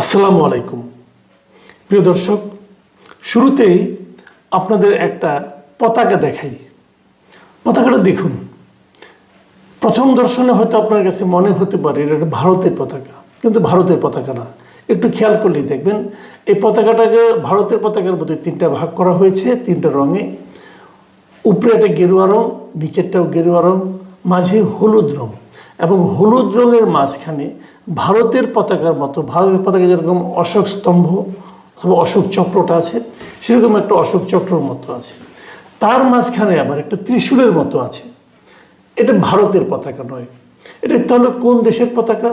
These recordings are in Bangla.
আসসালামু আলাইকুম প্রিয় দর্শক, শুরুতেই আপনাদের একটা পতাকা দেখাই। পতাকাটা দেখুন। প্রথম দর্শনে হয়তো আপনার কাছে মনে হতে পারে এটা একটা ভারতের পতাকা, কিন্তু ভারতের পতাকা না। একটু খেয়াল করলেই দেখবেন এই পতাকাটাকে ভারতের পতাকার মধ্যে তিনটা ভাগ করা হয়েছে, তিনটা রঙে। উপরে একটা গেরুয়া রং, নিচেরটাও গেরুয়া রং, মাঝে হলুদ রং, এবং হলুদ রঙের মাঝখানে ভারতের পতাকার মতো, ভারতের পতাকা যেরকম অশোক স্তম্ভ অথবা অশোক চক্রটা আছে, সেরকম একটা অশোক চক্রর মতো আছে। তার মাঝখানে আবার একটা ত্রিশূলের মতো আছে। এটা ভারতের পতাকা নয়। এটা তাহলে কোন দেশের পতাকা?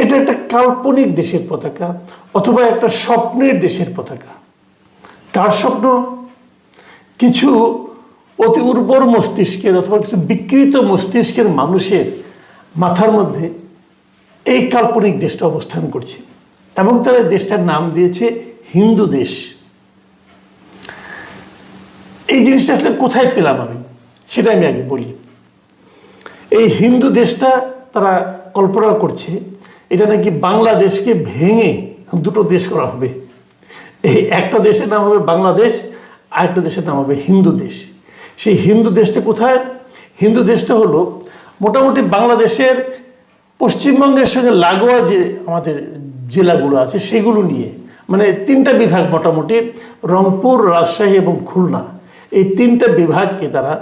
এটা একটা কাল্পনিক দেশের পতাকা, অথবা একটা স্বপ্নের দেশের পতাকা। কার স্বপ্ন? কিছু অতি উর্বর মস্তিষ্কের অথবা কিছু বিকৃত মস্তিষ্কের মানুষের মাথার মধ্যে এই কাল্পনিক দেশটা অবস্থান করছে, এবং তারা দেশটার নাম দিয়েছে হিন্দু দেশ। এই জিনিসটা আসলে কোথায় পেলাম আমি, সেটা আমি আগে বলি। এই হিন্দু দেশটা তারা কল্পনা করছে এটা নাকি বাংলাদেশকে ভেঙে দুটো দেশ করা হবে। এই একটা দেশের নাম হবে বাংলাদেশ, আরেকটা দেশের নাম হবে হিন্দু দেশ। সেই হিন্দু দেশটা কোথায়? হিন্দু দেশটা হলো মোটামুটি বাংলাদেশের পশ্চিমবঙ্গের সঙ্গে লাগোয়া যে আমাদের জেলাগুলো আছে সেগুলো নিয়ে, মানে তিনটা বিভাগ মোটামুটি, রংপুর, রাজশাহী এবং খুলনা, এই তিনটা বিভাগকে তারা,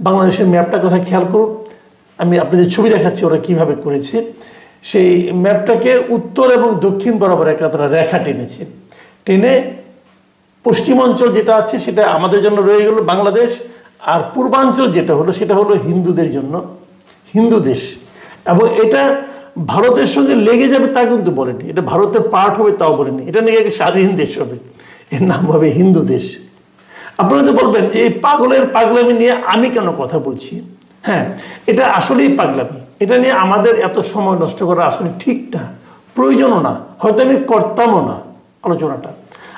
বাংলাদেশের ম্যাপটা কথা খেয়াল করুন, আমি আপনাদের ছবি দেখাচ্ছি ওরা কীভাবে করেছে। সেই ম্যাপটাকে উত্তর এবং দক্ষিণ বরাবর একটা তারা রেখা টেনেছে। টেনে পশ্চিমাঞ্চল যেটা আছে সেটা আমাদের জন্য রয়ে গেল বাংলাদেশ, আর পূর্বাঞ্চল যেটা হলো সেটা হলো হিন্দুদের জন্য হিন্দু দেশ। এবং এটা ভারতের সঙ্গে লেগে যাবে তা কিন্তু বলেনি, এটা ভারতের পার্ট হবে তাও বলেনি, এটা নিয়ে স্বাধীন দেশ হবে, এর নাম হবে হিন্দু দেশ। আপনারা তো বলবেন এই পাগলের পাগলামি নিয়ে আমি কেন কথা বলছি? হ্যাঁ, এটা আসলেই পাগলামি। এটা নিয়ে আমাদের এত সময় নষ্ট করা আসলে ঠিক না, প্রয়োজনও না, হয়তো আমি করতামও না।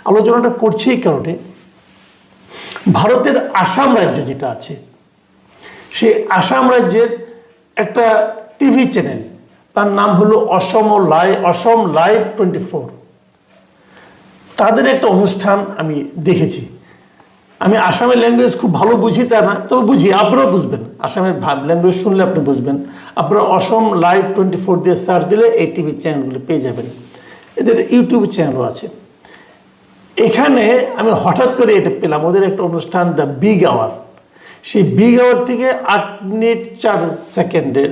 আলোচনাটা করছি এই কারণে, ভারতের আসাম রাজ্য যেটা আছে, সেই আসাম রাজ্যের একটা টিভি চ্যানেল, তার নাম হলো অসম লাইভ 24। তাদের একটা অনুষ্ঠান আমি দেখেছি। আমি আসামের ল্যাঙ্গুয়েজ খুব ভালো বুঝি তা না, তবে বুঝি, আপনারাও বুঝবেন। আসামের ল্যাঙ্গুয়েজ শুনলে আপনি বুঝবেন। আপনারা অসম লাইভ 24 দিয়ে সার্চ দিলে এই টিভি চ্যানেলগুলো পেয়ে যাবেন। এদের ইউটিউব চ্যানেলও আছে। এখানে আমি হঠাৎ করে এটা পেলাম, ওদের একটা অনুষ্ঠান দ্য বিগ আওয়ার। সেই বিগ আওয়ার থেকে 8 মিনিট 4 সেকেন্ডের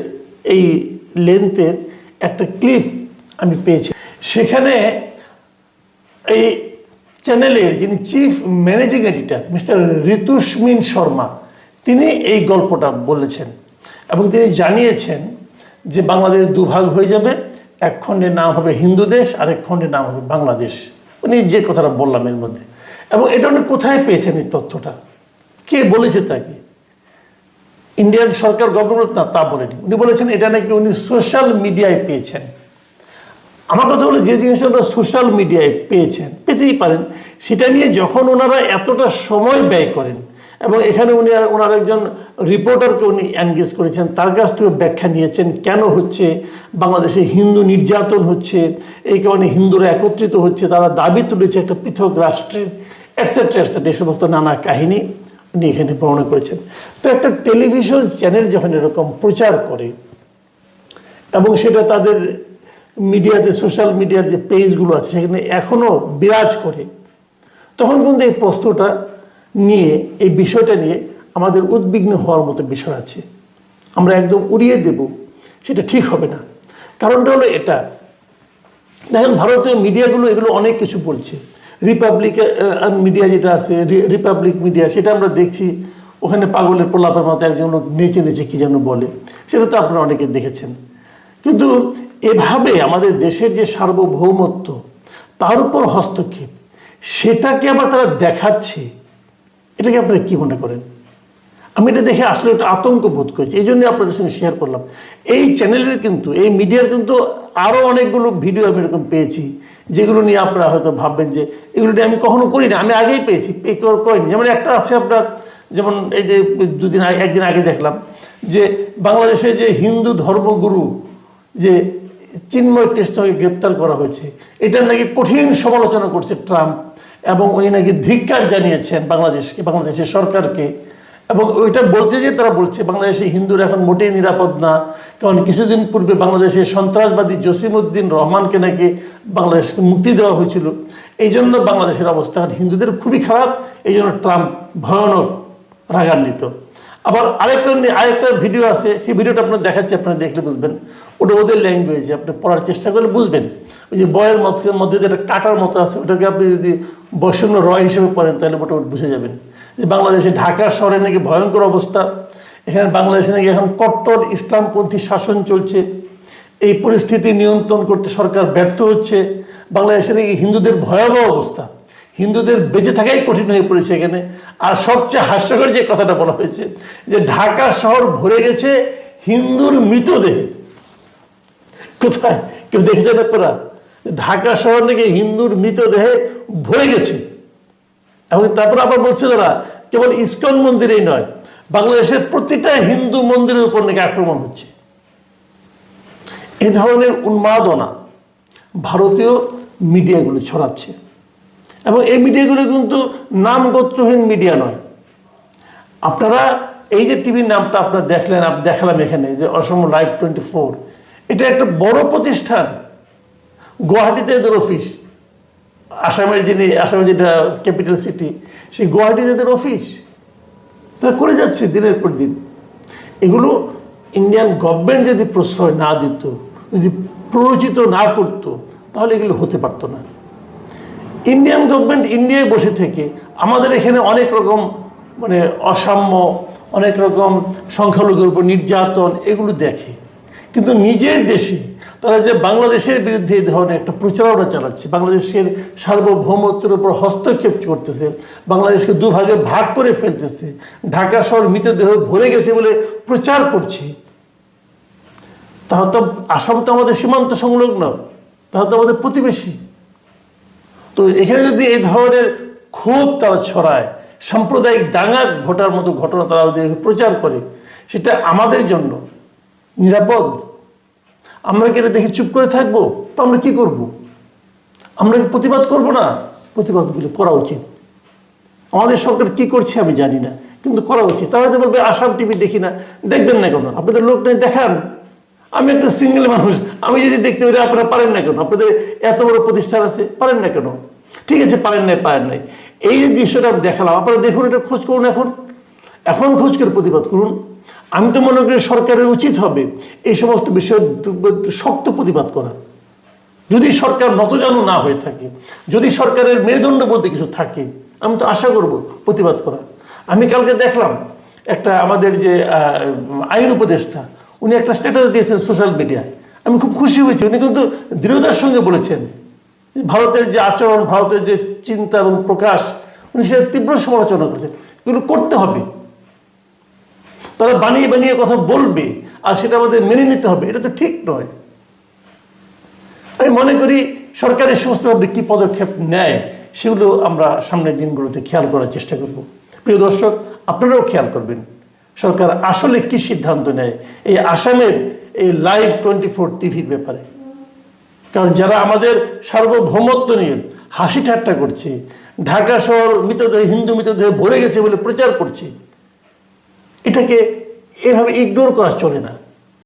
এই লেন্থের একটা ক্লিপ আমি পেয়েছি। সেখানে এই চ্যানেলের যিনি chief managing editor mister Ritusmin Sharma, তিনি এই গল্পটা বলেছেন, এবং তিনি জানিয়েছেন যে বাংলাদেশ দুভাগ হয়ে যাবে, এক খণ্ডের নাম হবে হিন্দু দেশ, আরেক খণ্ডের নাম হবে বাংলাদেশ। উনি যে কথাটা বললাম এর মধ্যে, এবং এটা উনি কোথায় পেয়েছেন এই তথ্যটা, কে বলেছে তাকে? ইন্ডিয়ান সরকার গভর্নমেন্ট না, তা বলেনি। উনি বলেছেন এটা নাকি উনি সোশ্যাল মিডিয়ায় পেয়েছেন। আমার কথা হলো, যে জিনিসটা ওরা সোশ্যাল মিডিয়ায় পেয়েছেন, পেতেই পারেন, সেটা নিয়ে যখন ওনারা এতটা সময় ব্যয় করেন, এবং এখানে ওনার একজন রিপোর্টারকে উনি এনগেজ করেছেন, তার কাছ থেকে ব্যাখ্যা নিয়েছেন কেন হচ্ছে বাংলাদেশে হিন্দু নির্যাতন হচ্ছে, এই কারণে হিন্দুরা একত্রিত হচ্ছে, তারা দাবি তুলেছে একটা পৃথক রাষ্ট্রের, এটসেট্রা এই সমস্ত নানা কাহিনী উনি এখানে বর্ণনা করেছেন। তো একটা টেলিভিশন চ্যানেল যখন এরকম প্রচার করে, এবং সেটা তাদের মিডিয়াতে, সোশ্যাল মিডিয়ার যে পেজগুলো আছে সেখানে এখনও বিরাজ করে, তখন কিন্তু এই প্রশ্নটা নিয়ে, এই বিষয়টা নিয়ে আমাদের উদ্বিগ্ন হওয়ার মতো বিষয় আছে। আমরা একদম উড়িয়ে দেব, সেটা ঠিক হবে না। কারণটা হলো এটা, দেখেন ভারতীয় মিডিয়াগুলো এগুলো অনেক কিছু বলছে। রিপাবলিক মিডিয়া যেটা আছে, রিপাবলিক মিডিয়া, সেটা আমরা দেখছি, ওখানে পাগলের প্রলাপের মতো একজন লোক নেচে নেচে কী যেন বলে, সেটা তো আপনারা অনেকে দেখেছেন। কিন্তু এভাবে আমাদের দেশের যে সার্বভৌমত্ব, তার উপর হস্তক্ষেপ, সেটাকে আবার তারা দেখাচ্ছে, এটাকে আপনারা কী মনে করেন? আমি এটা দেখে আসলে একটা আতঙ্ক বোধ করেছি, এই জন্যই আপনাদের সঙ্গে শেয়ার করলাম। এই চ্যানেলের কিন্তু, এই মিডিয়ার কিন্তু আরও অনেকগুলো ভিডিও আমি এরকম পেয়েছি, যেগুলো নিয়ে আপনারা হয়তো ভাববেন যে এগুলো নিয়ে আমি কখনো করি না, আমি আগেই পেয়েছি, করিনি। যেমন একটা আছে আপনার, যেমন এই যে একদিন আগে দেখলাম যে বাংলাদেশে যে হিন্দু ধর্মগুরু যে চিন্ময় কৃষ্ণকে গ্রেপ্তার করা হয়েছে, এটার নাকি কঠিন সমালোচনা করছে ট্রাম্প, এবং উনি নাকি ধিক্কার জানিয়েছেন বাংলাদেশের সরকারকে। এবং ওইটা বলতে যে তারা বলছে বাংলাদেশে হিন্দুরা এখন মোটেই নিরাপদ না, কারণ কিছুদিন পূর্বে বাংলাদেশের সন্ত্রাসবাদী জসিমউদ্দিন রহমানকে নাকি বাংলাদেশকে মুক্তি দেওয়া হয়েছিল, এই জন্য বাংলাদেশের অবস্থা হিন্দুদের খুবই খারাপ, এই জন্য ট্রাম্প ভয়ানক রাগান্বিত। আবার আরেকটা ভিডিও আছে, সেই ভিডিওটা আপনার দেখাচ্ছি, আপনারা দেখলে বুঝবেন, ওটা ওদের ল্যাঙ্গুয়েজে আপনি পড়ার চেষ্টা করলে বুঝবেন। ওই যে বয়ের মধ্যে যে একটা কাটার মতো আছে, ওটাকে আপনি যদি বৈষম্য রয় হিসেবে পড়েন তাহলে মোটামুটি বুঝে যাবেন যে বাংলাদেশে ঢাকা শহরে নাকি ভয়ঙ্কর অবস্থা, এখানে বাংলাদেশে নাকি এখন কট্টর ইসলামপন্থী শাসন চলছে, এই পরিস্থিতি নিয়ন্ত্রণ করতে সরকার ব্যর্থ হচ্ছে, বাংলাদেশে নাকি হিন্দুদের ভয়াবহ অবস্থা, হিন্দুদের বেঁচে থাকাই কঠিন হয়ে পড়েছে এখানে। আর সবচেয়ে হাস্যকর যে কথাটা বলা হয়েছে যে ঢাকা শহর ভরে গেছে হিন্দুর মৃতদেহে। কোথায় কেউ দেখেছেন আপনারা? ঢাকা শহর নাকি হিন্দুর মৃতদেহে ভরে গেছে। এবং তারপর আবার বলছে তারা কেবল ইসকন মন্দিরেই নয়, বাংলাদেশের প্রতিটা হিন্দু মন্দিরের উপর নাকি আক্রমণ হচ্ছে। এই ধরনের উন্মাদনা ভারতীয় মিডিয়াগুলো ছড়াচ্ছে, এবং এই মিডিয়াগুলো কিন্তু নামগোত্রহীন মিডিয়া নয়। আপনারা এই যে টিভির নামটা আপনারা দেখালাম এখানে, যে অসম লাইভ 24, এটা একটা বড় প্রতিষ্ঠান, গুয়াহাটিতে এদের অফিস, আসামের যেটা ক্যাপিটাল সিটি, সেই গুয়াহাটিতে এদের অফিস, তারা করে যাচ্ছে দিনের পর দিন। এগুলো ইন্ডিয়ান গভর্নমেন্ট যদি প্রশ্রয় না দিত, যদি প্ররোচিত না করতো, তাহলে এগুলো হতে পারতো না। ইন্ডিয়ান গভর্নমেন্ট ইন্ডিয়ায় বসে থেকে আমাদের এখানে অনেক রকম অসাম্য, অনেক রকম সংখ্যালঘুর উপর নির্যাতন এগুলো দেখে, কিন্তু নিজের দেশে তারা যে বাংলাদেশের বিরুদ্ধে এই ধরনের একটা প্রচারণা চালাচ্ছে, বাংলাদেশের সার্বভৌমত্বের উপর হস্তক্ষেপ করতেছে, বাংলাদেশকে দুভাগে ভাগ করে ফেলতেছে, ঢাকা শহর মৃতদেহ ভরে গেছে বলে প্রচার করছে, তারা তো আসাম তো আমাদের সীমান্ত সংলগ্ন, তারা তো আমাদের প্রতিবেশী। তো এখানে যদি এই ধরনের ক্ষোভ তারা ছড়ায়, সাম্প্রদায়িক দাঙ্গা ঘটার মতো ঘটনা তারা যদি প্রচার করে, সেটা আমাদের জন্য নিরাপদ? আমরা কি এটা দেখে চুপ করে থাকবো? তো আমরা কি করব? আমরা কি প্রতিবাদ করব না? প্রতিবাদগুলো করা উচিত। আমাদের সরকার কি করছে আমি জানি না, কিন্তু করা উচিত। তারা হয়তো বলবে আসাম টিভি দেখি না, দেখবেন না কেন? আপনাদের লোক নেই, দেখান। আমি একটা সিঙ্গেল মানুষ, আমি যদি দেখতে পারি, আপনারা পারেন না কেন? আপনাদের এত বড় প্রতিষ্ঠান আছে, পারেন না কেন? ঠিক আছে, পারেন নাই। এই যে দৃশ্যটা আমি দেখালাম, আপনারা দেখুন, এটা খোঁজ করুন, এখন খোঁজ করে প্রতিবাদ করুন। আমি তো মনে করি সরকারের উচিত হবে এই সমস্ত বিষয়ে শক্ত প্রতিবাদ করা। যদি সরকার নতজানু না হয়ে থাকে, যদি সরকারের মেরুদণ্ড বলতে কিছু থাকে, আমি তো আশা করব প্রতিবাদ করা। আমি কালকে দেখলাম একটা আমাদের যে আইন উপদেষ্টা, উনি একটা স্ট্যাটাস দিয়েছেন সোশ্যাল মিডিয়ায়, আমি খুব খুশি হয়েছি। উনি কিন্তু দৃঢ়তার সঙ্গে বলেছেন ভারতের যে আচরণ, ভারতের যে চিন্তা এবং প্রকাশ, উনি সেটা তীব্র সমালোচনা করেছেন। এগুলো করতে হবে, তারা বানিয়ে কথা বলবে, আর সেটা আমাদের মেনে নিতে হবে, এটা তো ঠিক নয়। আমি মনে করি সরকারের সমস্তভাবে কী পদক্ষেপ নেয় সেগুলো আমরা সামনের দিনগুলোতে খেয়াল করার চেষ্টা করব। প্রিয় দর্শক, আপনারাও খেয়াল করবেন সরকার আসলে কি সিদ্ধান্ত নেয় এই আসামের এই লাইভ 24 টিভির ব্যাপারে। কারণ যারা আমাদের সার্বভৌমত্ব নিয়ে হাসি ঠাট্টা করছে, ঢাকা শহর হিন্দু মৃতদেহ ভরে গেছে বলে প্রচার করছে, এটাকে এভাবে ইগনোর করা চলে না।